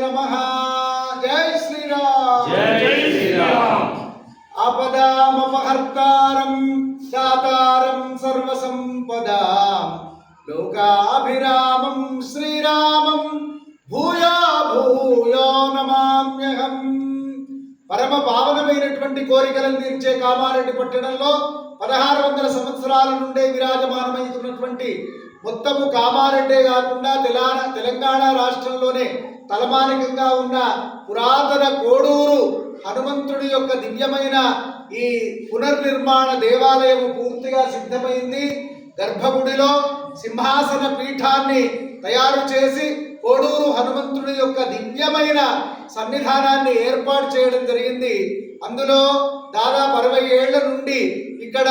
नमः। जय श्री राम। जय श्री राम। आपदामपहर्तारं दातारं सर्वसंपदां लोकाभिरामं श्रीरामं भूया भूयो नमाम्यहं। పరమ పావనమైనటువంటి కోరికలను తీర్చే కామారెడ్డి పట్టణంలో 1600 సంవత్సరాల నుండే విరాజమానమవుతున్నటువంటి మొత్తము కామారెడ్డే కాకుండా తెలంగాణ రాష్ట్రంలోనే తలమానికంగా ఉన్న పురాతన కోడూరు హనుమంతుడి యొక్క దివ్యమైన ఈ పునర్నిర్మాణ దేవాలయం పూర్తిగా సిద్ధమైంది. గర్భగుడిలో సింహాసన పీఠాన్ని తయారు చేసి కోడూరు హనుమంతుడి యొక్క దివ్యమైన సన్నిధానాన్ని ఏర్పాటు చేయడం జరిగింది. అందులో దాదాపు 60 ఏళ్ల నుండి ఇక్కడ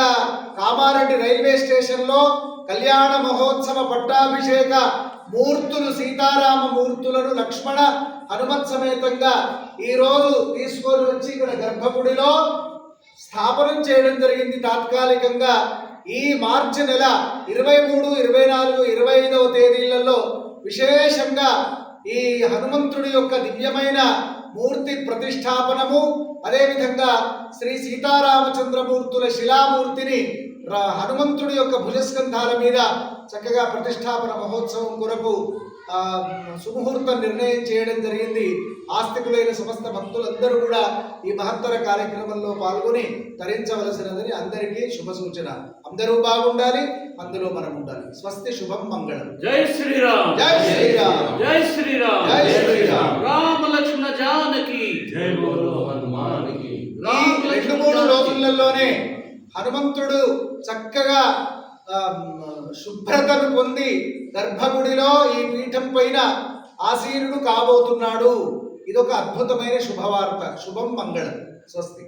కామారెడ్డి రైల్వే స్టేషన్లో కళ్యాణ మహోత్సవ పట్టాభిషేక మూర్తులు సీతారామ మూర్తులను లక్ష్మణ హనుమత్ సమేతంగా ఈరోజు తీసుకొని వచ్చి ఇక్కడ గర్భగుడిలో స్థాపనం చేయడం జరిగింది. తాత్కాలికంగా ఈ మార్చి నెల 23, 24, 25వ తేదీలలో విశేషంగా ఈ హనుమంతుడి యొక్క దివ్యమైన మూర్తి ప్రతిష్టాపనము, అదేవిధంగా శ్రీ సీతారామచంద్రమూర్తుల శిలామూర్తిని హనుమంతుడి యొక్క భుజస్కంధాల మీద చక్కగా ప్రతిష్టాపన మహోత్సవం కొరకు సుముహూర్తం నిర్ణయం చేయడం జరిగింది. ఆస్తికులైన సమస్త భక్తులందరూ కూడా ఈ మహత్తర కార్యక్రమంలో పాల్గొని తరించవలసినదని అందరికీ శుభ సూచన. అందరూ బాగుండాలి, అందులో మనం ఉండాలి. స్వస్తి, శుభం, మంగళం. జై శ్రీరామ్. జై శ్రీరామ్. జై శ్రీరామ్. జై శ్రీరామ్. రామ లక్ష్మణ జానకి జై బోలో హనుమానికి. 2-3 రోజులలోనే హనుమంతుడు చక్కగా శుభ్రతను పొంది గర్భగుడిలో ఈ పీఠం పైన ఆసీనుడు కాబోతున్నాడు. ఇదొక అద్భుతమైన శుభవార్త. శుభం, మంగళం. స్వస్తి.